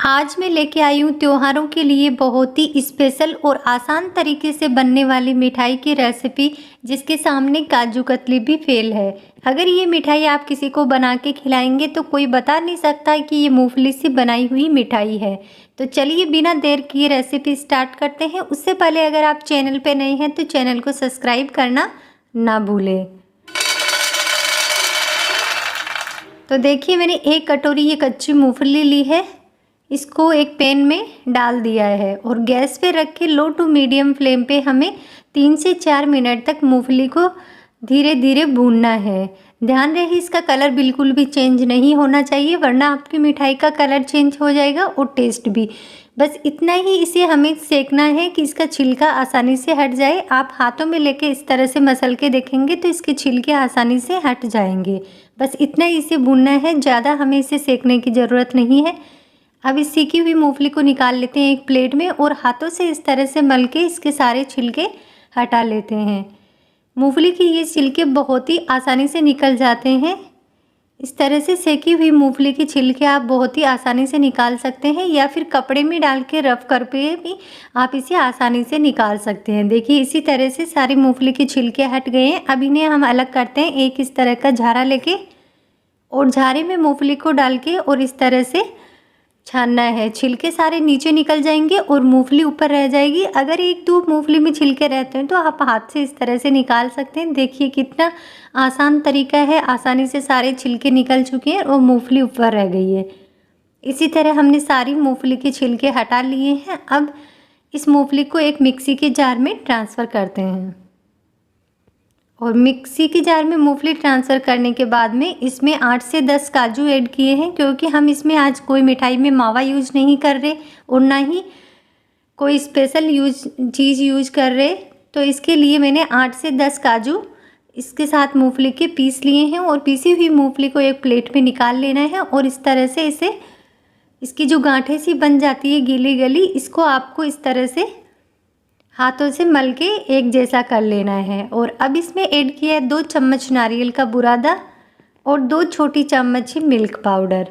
आज मैं लेके आई हूँ त्योहारों के लिए बहुत ही स्पेशल और आसान तरीके से बनने वाली मिठाई की रेसिपी, जिसके सामने काजू कतली भी फेल है। अगर ये मिठाई आप किसी को बना के खिलाएंगे तो कोई बता नहीं सकता कि ये मूंगफली से बनाई हुई मिठाई है। तो चलिए बिना देर किए रेसिपी स्टार्ट करते हैं। उससे पहले अगर आप चैनल पर नए हैं तो चैनल को सब्सक्राइब करना ना भूलें। तो देखिए मैंने 1 कटोरी ये कच्ची मूंगफली ली है। इसको एक पैन में डाल दिया है और गैस पे रख के लो टू मीडियम फ्लेम पे हमें 3 से 4 मिनट तक मूंगफली को धीरे धीरे भूनना है। ध्यान रहे इसका कलर बिल्कुल भी चेंज नहीं होना चाहिए, वरना आपकी मिठाई का कलर चेंज हो जाएगा और टेस्ट भी। बस इतना ही इसे हमें सेकना है कि इसका छिलका आसानी से हट जाए। आप हाथों में लेके इस तरह से मसल के देखेंगे तो इसके छिलके आसानी से हट जाएंगे। बस इतना ही इसे भूनना है, ज़्यादा हमें इसे सेकने की ज़रूरत नहीं है। अब इस सेकी हुई मूंगफली को निकाल लेते हैं एक प्लेट में और हाथों से इस तरह से मल के इसके सारे छिलके हटा लेते हैं। मूंगफली के ये छिलके बहुत ही आसानी से निकल जाते हैं। इस तरह से सेकी हुई मूंगफली के छिलके आप बहुत ही आसानी से निकाल सकते हैं, या फिर कपड़े में डाल के रफ कर पे भी आप इसे आसानी से निकाल सकते हैं। देखिए इसी तरह से सारी मूंगफली के छिलके हट गए हैं। अब इन्हें हम अलग करते हैं एक इस तरह का झारा लेके, और झारे में मूंगफली को डाल के और इस तरह से छानना है। छिलके सारे नीचे निकल जाएंगे और मूंगफली ऊपर रह जाएगी। अगर 1-2 मूंगफली में छिलके रहते हैं तो आप हाथ से इस तरह से निकाल सकते हैं। देखिए कितना आसान तरीका है, आसानी से सारे छिलके निकल चुके हैं और मूंगफली ऊपर रह गई है। इसी तरह हमने सारी मूंगफली के छिलके हटा लिए हैं। अब इस मूंगफली को एक मिक्सी के जार में ट्रांसफ़र करते हैं, और मिक्सी के जार में मूंगफली ट्रांसफ़र करने के बाद में इसमें 8 से 10 काजू ऐड किए हैं, क्योंकि हम इसमें आज कोई मिठाई में मावा यूज़ नहीं कर रहे और ना ही कोई स्पेशल चीज़ यूज कर रहे। तो इसके लिए मैंने 8 से 10 काजू इसके साथ मूंगफली के पीस लिए हैं, और पीसी हुई मूंगफली को एक प्लेट में निकाल लेना है। और इस तरह से इसे इसकी जो गांठें सी बन जाती है गीली गली, इसको आपको इस तरह से हाथों से मल के एक जैसा कर लेना है। और अब इसमें ऐड किया है 2 चम्मच नारियल का बुरादा और 2 छोटी चम्मच ही मिल्क पाउडर।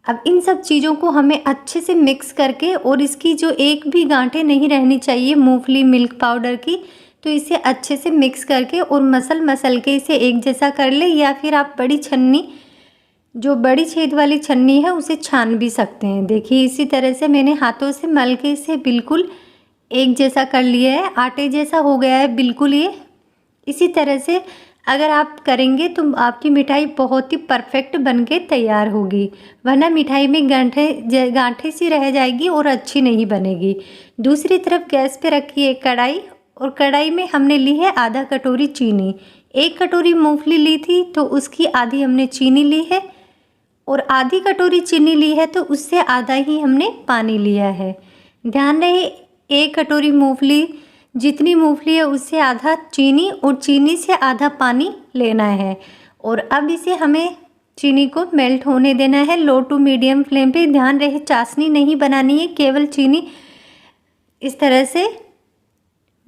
अब इन सब चीज़ों को हमें अच्छे से मिक्स करके, और इसकी जो एक भी गांठें नहीं रहनी चाहिए मूंगफली मिल्क पाउडर की, तो इसे अच्छे से मिक्स करके और मसल के इसे एक जैसा कर ले, या फिर आप बड़ी छन्नी, जो बड़ी छेद वाली छन्नी है, उसे छान भी सकते हैं। देखिए इसी तरह से मैंने हाथों से मल के इसे बिल्कुल एक जैसा कर लिया है, आटे जैसा हो गया है बिल्कुल ये। इसी तरह से अगर आप करेंगे तो आपकी मिठाई बहुत ही परफेक्ट बनके तैयार होगी, वरना मिठाई में गांठें सी रह जाएगी और अच्छी नहीं बनेगी। दूसरी तरफ गैस पे रखी है कढ़ाई, और कढ़ाई में हमने ली है आधा कटोरी चीनी। 1 कटोरी मूंगफली ली थी तो उसकी आधी हमने चीनी ली है, और आधी कटोरी चीनी ली है तो उससे आधा ही हमने पानी लिया है। ध्यान रहे 1 कटोरी मूंगफली, जितनी मूंगफली है उससे आधा चीनी और चीनी से आधा पानी लेना है। और अब इसे हमें चीनी को मेल्ट होने देना है लो टू मीडियम फ्लेम पे। ध्यान रहे चाशनी नहीं बनानी है, केवल चीनी इस तरह से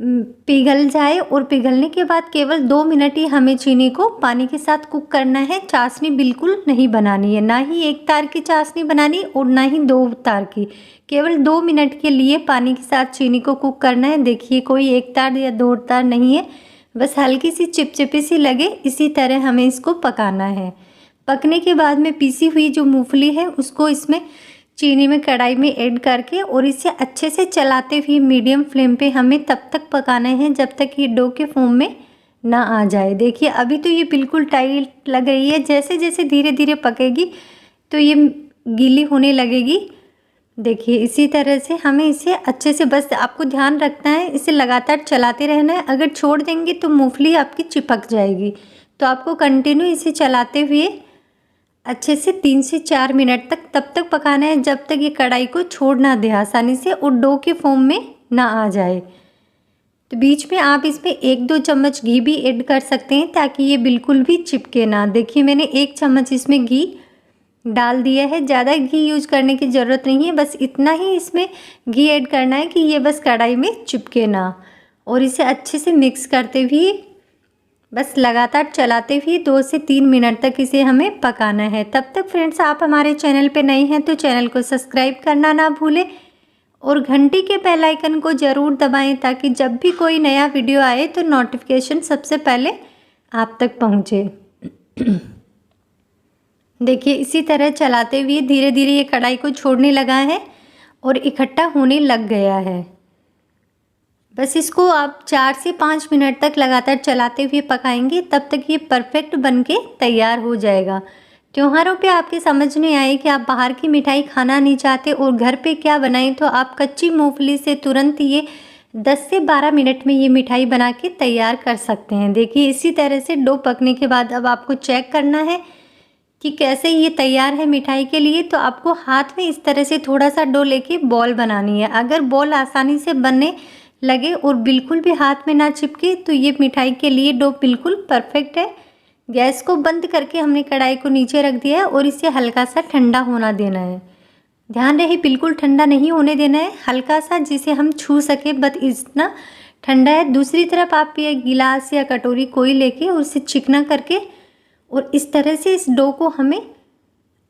पिघल जाए, और पिघलने के बाद केवल 2 मिनट ही हमें चीनी को पानी के साथ कुक करना है। चाशनी बिल्कुल नहीं बनानी है, ना ही 1 तार की चाशनी बनानी और ना ही 2 तार की। केवल 2 मिनट के लिए पानी के साथ चीनी को कुक करना है। देखिए कोई 1 तार या 2 तार नहीं है, बस हल्की सी चिपचिपी सी लगे, इसी तरह हमें इसको पकाना है। पकने के बाद में पीसी हुई जो मूंगफली है उसको इसमें चीनी में कढ़ाई में ऐड करके, और इसे अच्छे से चलाते हुए मीडियम फ्लेम पे हमें तब तक पकाना है जब तक ये डो के फॉर्म में ना आ जाए। देखिए अभी तो ये बिल्कुल टाइट लग रही है, जैसे जैसे धीरे धीरे पकेगी तो ये गीली होने लगेगी। देखिए इसी तरह से हमें इसे अच्छे से, बस आपको ध्यान रखना है, इसे लगातार चलाते रहना है। अगर छोड़ देंगे तो मूंगफली आपकी चिपक जाएगी, तो आपको कंटिन्यू इसे चलाते हुए अच्छे से 3 से 4 मिनट तक तब तक पकाना है जब तक ये कढ़ाई को छोड़ ना दे आसानी से और डो के फॉर्म में ना आ जाए। तो बीच में आप इसमें 1-2 चम्मच घी भी ऐड कर सकते हैं ताकि ये बिल्कुल भी चिपके ना। देखिए मैंने 1 चम्मच इसमें घी डाल दिया है, ज़्यादा घी यूज करने की ज़रूरत नहीं है, बस इतना ही इसमें घी ऐड करना है कि ये बस कढ़ाई में चिपके ना। और इसे अच्छे से मिक्स करते हुए बस लगातार चलाते हुए 2 से 3 मिनट तक इसे हमें पकाना है। तब तक फ्रेंड्स आप हमारे चैनल पे नए हैं तो चैनल को सब्सक्राइब करना ना भूलें और घंटी के बेल आइकन को ज़रूर दबाएं ताकि जब भी कोई नया वीडियो आए तो नोटिफिकेशन सबसे पहले आप तक पहुंचे। देखिए इसी तरह चलाते हुए धीरे धीरे ये कढ़ाई को छोड़ने लगा है और इकट्ठा होने लग गया है। बस इसको आप 4 से 5 मिनट तक लगातार चलाते हुए पकाएंगे, तब तक ये परफेक्ट बनके तैयार हो जाएगा। त्योहारों पे आपके समझ में आए कि आप बाहर की मिठाई खाना नहीं चाहते और घर पे क्या बनाएं, तो आप कच्ची मूंगफली से तुरंत ये 10 से 12 मिनट में ये मिठाई बना के तैयार कर सकते हैं। देखिए इसी तरह से डो पकने के बाद अब आपको चेक करना है कि कैसे ये तैयार है मिठाई के लिए। तो आपको हाथ में इस तरह से थोड़ा सा डो लेके बॉल बनानी है। अगर बॉल आसानी से बनने लगे और बिल्कुल भी हाथ में ना चिपके तो ये मिठाई के लिए डो बिल्कुल परफेक्ट है। गैस को बंद करके हमने कढ़ाई को नीचे रख दिया है और इसे हल्का सा ठंडा होना देना है। ध्यान रहे बिल्कुल ठंडा नहीं होने देना है, हल्का सा जिसे हम छू सके बस इतना ठंडा है। दूसरी तरफ आप ये गिलास या कटोरी कोई लेके और उसे चिकना करके और इस तरह से इस डो को हमें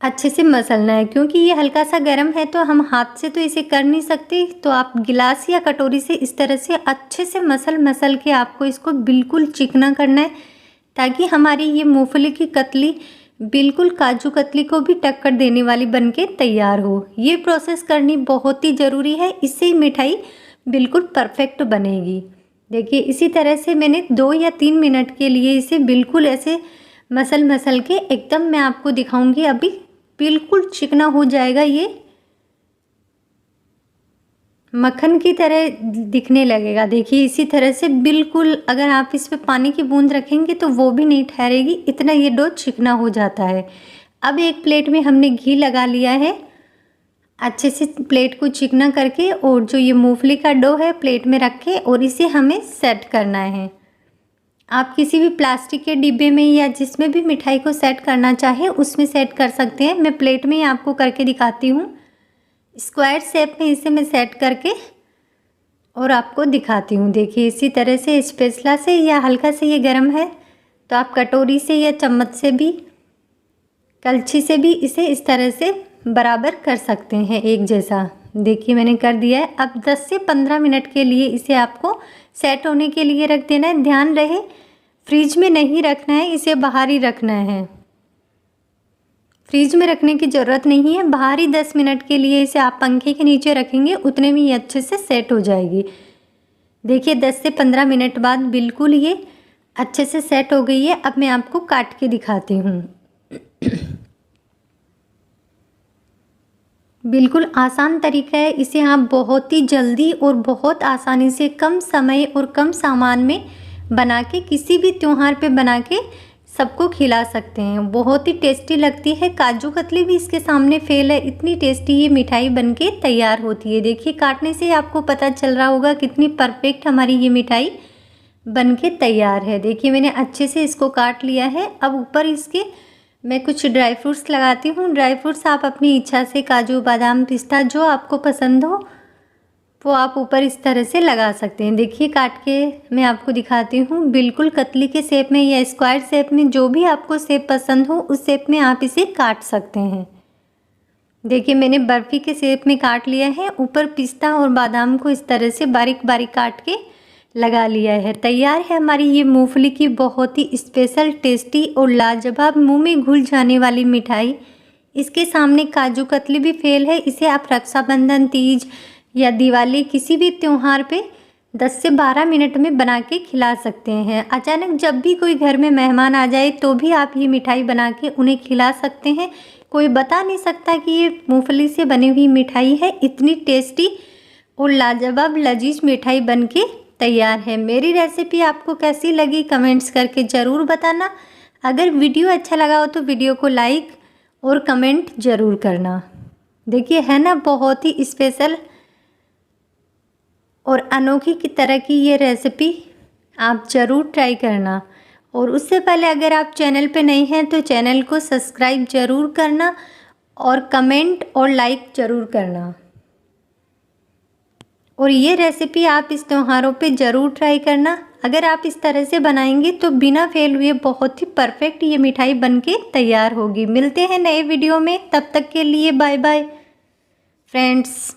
अच्छे से मसलना है। क्योंकि ये हल्का सा गर्म है तो हम हाथ से तो इसे कर नहीं सकते, तो आप गिलास या कटोरी से इस तरह से अच्छे से मसल के आपको इसको बिल्कुल चिकना करना है ताकि हमारी ये मूंगफली की कतली बिल्कुल काजू कतली को भी टक्कर देने वाली बनके तैयार हो। ये प्रोसेस करनी बहुत ही ज़रूरी है, इससे ही मिठाई बिल्कुल परफेक्ट बनेगी। देखिए इसी तरह से मैंने 2 या 3 मिनट के लिए इसे बिल्कुल ऐसे मसल के एकदम मैं आपको दिखाऊंगी, अभी बिल्कुल चिकना हो जाएगा। ये मक्खन की तरह दिखने लगेगा। देखिए इसी तरह से बिल्कुल, अगर आप इस पे पानी की बूंद रखेंगे तो वो भी नहीं ठहरेगी, इतना ये डो चिकना हो जाता है। अब एक प्लेट में हमने घी लगा लिया है, अच्छे से प्लेट को चिकना करके और जो ये मूंगफली का डो है प्लेट में रख के और इसे हमें सेट करना है। आप किसी भी प्लास्टिक के डिब्बे में या जिसमें भी मिठाई को सेट करना चाहे उसमें सेट कर सकते हैं। मैं प्लेट में ही आपको करके दिखाती हूँ। स्क्वायर शेप में इसे मैं सेट करके और आपको दिखाती हूँ। देखिए इसी तरह से स्पैचुला से या हल्का से ये गर्म है तो आप कटोरी से या चम्मच से भी, कलछी से भी इसे इस तरह से बराबर कर सकते हैं एक जैसा। देखिए मैंने कर दिया है। अब 10 से 15 मिनट के लिए इसे आपको सेट होने के लिए रख देना है। ध्यान रहे फ्रिज में नहीं रखना है, इसे बाहर ही रखना है। फ्रिज में रखने की ज़रूरत नहीं है, बाहर ही 10 मिनट के लिए इसे आप पंखे के नीचे रखेंगे, उतने में ये अच्छे से सेट हो जाएगी। देखिए 10 से 15 मिनट बाद बिल्कुल ये अच्छे से सेट हो गई है। अब मैं आपको काट के दिखाती हूँ। बिल्कुल आसान तरीका है, इसे आप बहुत ही जल्दी और बहुत आसानी से कम समय और कम सामान में बना के किसी भी त्योहार पे बना के सबको खिला सकते हैं। बहुत ही टेस्टी लगती है। काजू कतली भी इसके सामने फेल है, इतनी टेस्टी ये मिठाई बनके तैयार होती है। देखिए काटने से आपको पता चल रहा होगा कितनी परफेक्ट हमारी ये मिठाई बनके तैयार है। देखिए मैंने अच्छे से इसको काट लिया है। अब ऊपर इसके मैं कुछ ड्राई फ्रूट्स लगाती हूँ। ड्राई फ्रूट्स आप अपनी इच्छा से काजू बादाम पिस्ता जो आपको पसंद हो वो आप ऊपर इस तरह से लगा सकते हैं। देखिए काट के मैं आपको दिखाती हूँ। बिल्कुल कतली के शेप में या स्क्वायर शेप में, जो भी आपको शेप पसंद हो उस शेप में आप इसे काट सकते हैं। देखिए मैंने बर्फ़ी के शेप में काट लिया है। ऊपर पिस्ता और बादाम को इस तरह से बारीक बारीक काट के लगा लिया है। तैयार है हमारी ये मूंगफली की बहुत ही स्पेशल, टेस्टी और लाजवाब मुंह में घुल जाने वाली मिठाई। इसके सामने काजू कतली भी फेल है। इसे आप रक्षाबंधन, तीज या दिवाली किसी भी त्यौहार पे 10 से 12 मिनट में बना के खिला सकते हैं। अचानक जब भी कोई घर में मेहमान आ जाए तो भी आप ये मिठाई बना के उन्हें खिला सकते हैं। कोई बता नहीं सकता कि ये मूंगफली से बनी हुई मिठाई है। इतनी टेस्टी और लाजवाब लजीज मिठाई बनके तैयार है। मेरी रेसिपी आपको कैसी लगी कमेंट्स करके ज़रूर बताना। अगर वीडियो अच्छा लगा हो तो वीडियो को लाइक और कमेंट ज़रूर करना। देखिए है ना बहुत ही स्पेशल और अनोखी की तरह की ये रेसिपी आप ज़रूर ट्राई करना। और उससे पहले अगर आप चैनल पे नए हैं तो चैनल को सब्सक्राइब ज़रूर करना और कमेंट और लाइक ज़रूर करना। और ये रेसिपी आप इस त्योहारों पे ज़रूर ट्राई करना। अगर आप इस तरह से बनाएंगे तो बिना फेल हुए बहुत ही परफेक्ट ये मिठाई बनके तैयार होगी। मिलते हैं नए वीडियो में, तब तक के लिए बाय बाय फ्रेंड्स।